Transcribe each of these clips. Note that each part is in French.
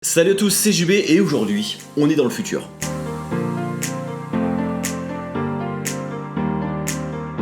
Salut à tous, c'est JB et aujourd'hui, on est dans le futur.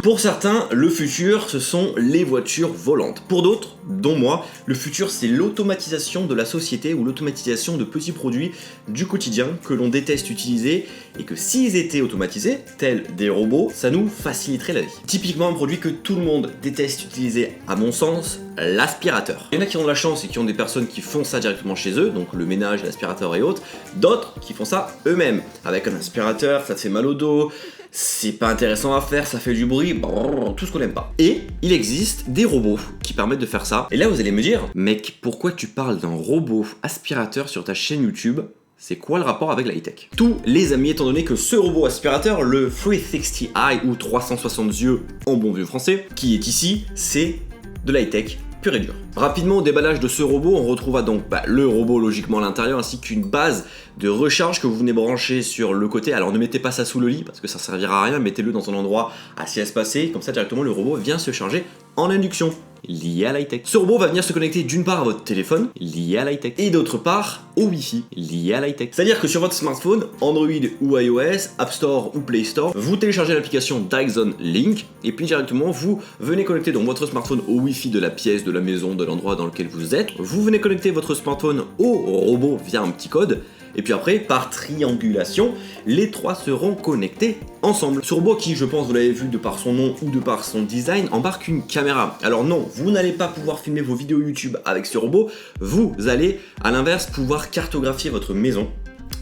Pour certains, le futur, ce sont les voitures volantes. Pour d'autres, dont moi, le futur, c'est l'automatisation de la société ou l'automatisation de petits produits du quotidien que l'on déteste utiliser et que s'ils étaient automatisés, tels des robots, ça nous faciliterait la vie. Typiquement un produit que tout le monde déteste utiliser, à mon sens, l'aspirateur. Il y en a qui ont de la chance et qui ont des personnes qui font ça directement chez eux, donc le ménage, l'aspirateur et autres. D'autres qui font ça eux-mêmes. Avec un aspirateur, ça te fait mal au dos, c'est pas intéressant à faire, ça fait du bruit, brrr, tout ce qu'on n'aime pas. Et il existe des robots qui permettent de faire ça. Et là vous allez me dire, mec, pourquoi tu parles d'un robot aspirateur sur ta chaîne YouTube ? C'est quoi le rapport avec la high-tech ? Tous les amis, étant donné que ce robot aspirateur, le 360 Eye ou 360 yeux en bon vieux français, qui est ici, c'est de la high-tech pur et dur. Rapidement au déballage de ce robot, on retrouvera donc le robot logiquement à l'intérieur ainsi qu'une base de recharge que vous venez brancher sur le côté. Alors ne mettez pas ça sous le lit parce que ça servira à rien, mettez-le dans un endroit assez espacé, comme ça directement le robot vient se charger en induction, lié à l'high-tech. Ce robot va venir se connecter d'une part à votre téléphone, lié à l'high-tech, et d'autre part au Wi-Fi, lié à l'high-tech. C'est-à-dire que sur votre smartphone, Android ou iOS, App Store ou Play Store, vous téléchargez l'application Dyson Link, et puis directement vous venez connecter donc votre smartphone au Wi-Fi de la pièce, de la maison, de l'endroit dans lequel vous êtes. Vous venez connecter votre smartphone au robot via un petit code, et puis après, par triangulation, les trois seront connectés ensemble. Ce robot qui, je pense, vous l'avez vu de par son nom ou de par son design, embarque une caméra. Alors non, vous n'allez pas pouvoir filmer vos vidéos YouTube avec ce robot, vous allez, à l'inverse, pouvoir cartographier votre maison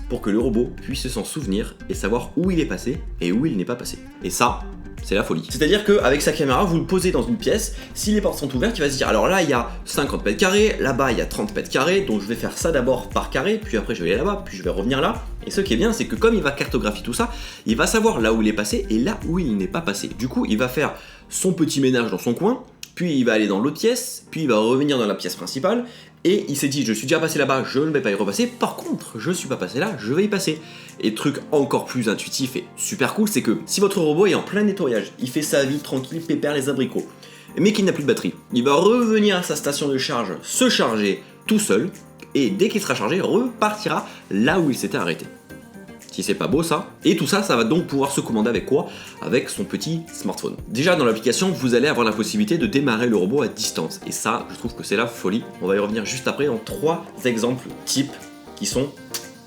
pour que le robot puisse s'en souvenir et savoir où il est passé et où il n'est pas passé. Et ça, c'est la folie. C'est-à-dire qu'avec sa caméra, vous le posez dans une pièce, si les portes sont ouvertes, il va se dire alors là il y a 50 mètres carrés, là-bas il y a 30 mètres carrés, donc je vais faire ça d'abord par carré, puis après je vais aller là-bas, puis je vais revenir là. Et ce qui est bien, c'est que comme il va cartographier tout ça, il va savoir là où il est passé et là où il n'est pas passé. Du coup, il va faire son petit ménage dans son coin, puis il va aller dans l'autre pièce, puis il va revenir dans la pièce principale, et il s'est dit je suis déjà passé là-bas, je ne vais pas y repasser, par contre je suis pas passé là, je vais y passer. Et truc encore plus intuitif et super cool, c'est que si votre robot est en plein nettoyage, il fait sa vie tranquille, pépère les abricots, mais qu'il n'a plus de batterie, il va revenir à sa station de charge, se charger tout seul, et dès qu'il sera chargé, repartira là où il s'était arrêté. Si c'est pas beau ça. Et tout ça, ça va donc pouvoir se commander avec quoi ? Avec son petit smartphone. Déjà dans l'application, vous allez avoir la possibilité de démarrer le robot à distance. Et ça, je trouve que c'est la folie. On va y revenir juste après en 3 exemples types qui sont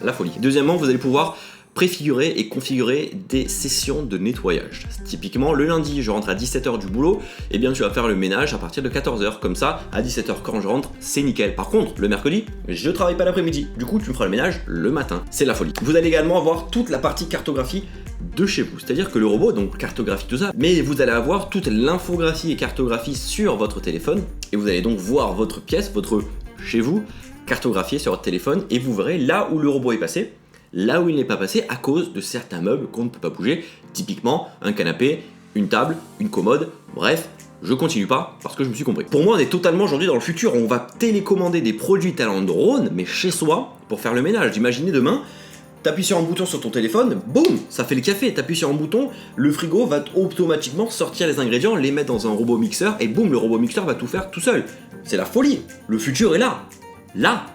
la folie. Deuxièmement, vous allez pouvoir préfigurer et configurer des sessions de nettoyage. Typiquement, le lundi, je rentre à 17h du boulot, et bien tu vas faire le ménage à partir de 14h. Comme ça, à 17h quand je rentre, c'est nickel. Par contre, le mercredi, je travaille pas l'après-midi. Du coup, tu me feras le ménage le matin. C'est la folie. Vous allez également avoir toute la partie cartographie de chez vous. C'est-à-dire que le robot, donc cartographie tout ça, mais vous allez avoir toute l'infographie et cartographie sur votre téléphone, et vous allez donc voir votre pièce, votre chez vous, cartographié sur votre téléphone, et vous verrez là où le robot est passé, là où il n'est pas passé à cause de certains meubles qu'on ne peut pas bouger, typiquement un canapé, une table, une commode, bref, je continue pas parce que je me suis compris. Pour moi, on est totalement aujourd'hui dans le futur, on va télécommander des produits tel un drone, mais chez soi, pour faire le ménage. Imaginez demain, t'appuies sur un bouton sur ton téléphone, boum, ça fait le café, t'appuies sur un bouton, le frigo va automatiquement sortir les ingrédients, les mettre dans un robot mixeur, et boum, le robot mixeur va tout faire tout seul. C'est la folie, le futur est là. Là.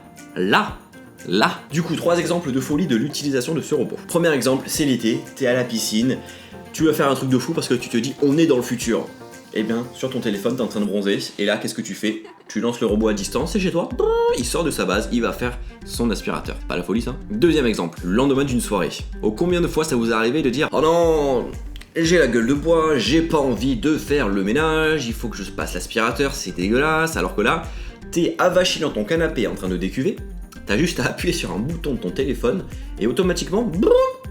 Du coup, 3 exemples de folie de l'utilisation de ce robot. Premier exemple, c'est l'été, t'es à la piscine, tu vas faire un truc de fou parce que tu te dis on est dans le futur. Eh bien, sur ton téléphone, t'es en train de bronzer, et là, qu'est-ce que tu fais ? Tu lances le robot à distance, et chez toi, il sort de sa base, il va faire son aspirateur. Pas la folie ça ? Deuxième exemple, le lendemain d'une soirée. Oh, combien de fois ça vous est arrivé de dire oh non, j'ai la gueule de bois, j'ai pas envie de faire le ménage, il faut que je passe l'aspirateur, c'est dégueulasse, alors que là, t'es avachi dans ton canapé en train de décuver, t'as juste à appuyer sur un bouton de ton téléphone et automatiquement,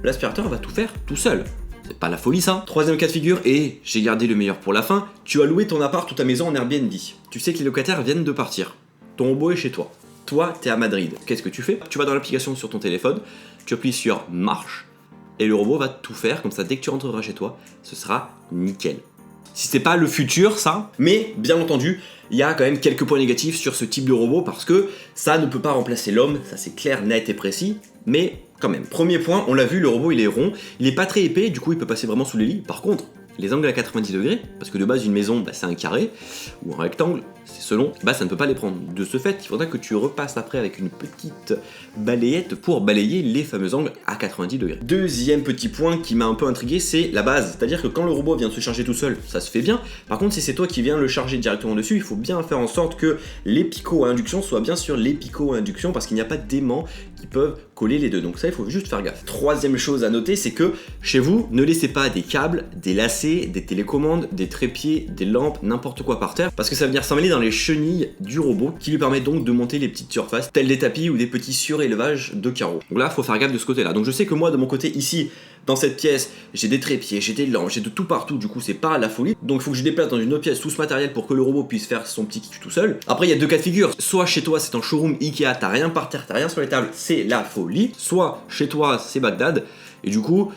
l'aspirateur va tout faire tout seul. C'est pas la folie ça ? Troisième cas de figure, et j'ai gardé le meilleur pour la fin, tu as loué ton appart ou ta maison en Airbnb. Tu sais que les locataires viennent de partir. Ton robot est chez toi. Toi, t'es à Madrid. Qu'est-ce que tu fais ? Tu vas dans l'application sur ton téléphone, tu appuies sur marche, et le robot va tout faire, comme ça dès que tu rentreras chez toi, ce sera nickel. Si c'est pas le futur ça, mais bien entendu, il y a quand même quelques points négatifs sur ce type de robot parce que ça ne peut pas remplacer l'homme, ça c'est clair, net et précis, mais quand même. Premier point, on l'a vu, le robot il est rond, il est pas très épais, du coup il peut passer vraiment sous les lits. Par contre, les angles à 90 degrés, parce que de base une maison c'est un carré, ou un rectangle, c'est selon, ça ne peut pas les prendre. De ce fait, il faudra que tu repasses après avec une petite balayette pour balayer les fameux angles à 90 degrés. Deuxième petit point qui m'a un peu intrigué, c'est la base. C'est-à-dire que quand le robot vient de se charger tout seul, ça se fait bien. Par contre, si c'est toi qui viens le charger directement dessus, il faut bien faire en sorte que les picots à induction soient bien sûr les picots à induction, parce qu'il n'y a pas d'aimants qui peuvent coller les deux. Donc ça, il faut juste faire gaffe. Troisième chose à noter, c'est que chez vous, ne laissez pas des câbles, des lacets, des télécommandes, des trépieds, des lampes, n'importe quoi par terre, parce que ça va venir s'emmêler dans les chenilles du robot, qui lui permettent donc de monter les petites surfaces, telles des tapis ou des petits surélevages de carreaux. Donc là, il faut faire gaffe de ce côté-là. Donc je sais que moi, de mon côté, ici, dans cette pièce, j'ai des trépieds, j'ai des lampes, j'ai de tout partout, du coup c'est pas la folie. Donc il faut que je déplace dans une autre pièce tout ce matériel pour que le robot puisse faire son petit kiff tout seul. Après il y a deux cas de figure, soit chez toi c'est en showroom Ikea, t'as rien par terre, t'as rien sur les tables, c'est la folie. Soit chez toi c'est Bagdad, et du coup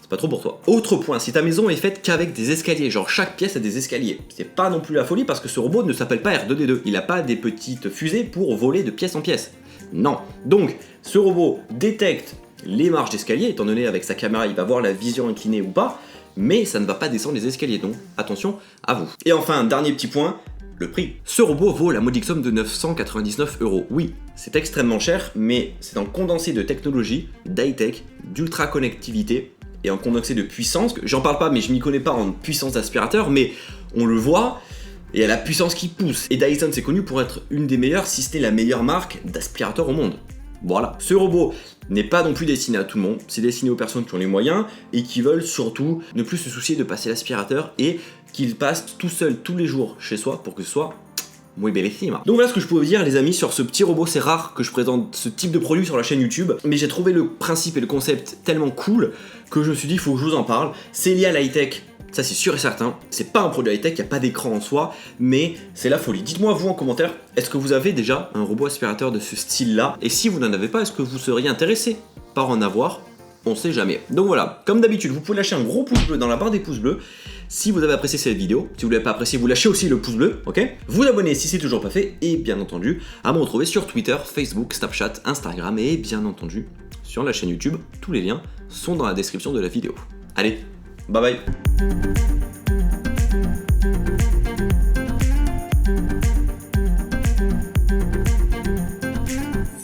c'est pas trop pour toi. Autre point, si ta maison est faite qu'avec des escaliers, genre chaque pièce a des escaliers, c'est pas non plus la folie parce que ce robot ne s'appelle pas R2D2, il a pas des petites fusées pour voler de pièce en pièce. Non. Donc ce robot détecte les marches d'escalier, étant donné avec sa caméra il va voir la vision inclinée ou pas, mais ça ne va pas descendre les escaliers, donc attention à vous. Et enfin, dernier petit point, le prix. Ce robot vaut la modique somme de 999 €. Oui, c'est extrêmement cher, mais c'est un condensé de technologie, d'high-tech, d'ultra connectivité, et un condensé de puissance, j'en parle pas mais je m'y connais pas en puissance d'aspirateur, mais on le voit, et à la puissance qui pousse. Et Dyson c'est connu pour être une des meilleures, si ce n'est la meilleure marque d'aspirateur au monde. Voilà, ce robot n'est pas non plus destiné à tout le monde, c'est destiné aux personnes qui ont les moyens et qui veulent surtout ne plus se soucier de passer l'aspirateur et qu'il passe tout seul tous les jours chez soi pour que ce soit muy bellissima. Donc voilà ce que je peux vous dire les amis sur ce petit robot. C'est rare que je présente ce type de produit sur la chaîne YouTube, mais j'ai trouvé le principe et le concept tellement cool que je me suis dit il faut que je vous en parle. C'est lié à l'high-tech, ça c'est sûr et certain. C'est pas un produit high-tech, il n'y a pas d'écran en soi, mais c'est la folie. Dites-moi vous en commentaire, est-ce que vous avez déjà un robot aspirateur de ce style-là? Et si vous n'en avez pas, est-ce que vous seriez intéressé par en avoir? On sait jamais. Donc voilà, comme d'habitude, vous pouvez lâcher un gros pouce bleu dans la barre des pouces bleus si vous avez apprécié cette vidéo. Si vous ne l'avez pas apprécié, vous lâchez aussi le pouce bleu, ok? Vous abonnez si c'est toujours pas fait, et bien entendu, à me retrouver sur Twitter, Facebook, Snapchat, Instagram, et bien entendu, sur la chaîne YouTube. Tous les liens sont dans la description de la vidéo. Allez, bye bye!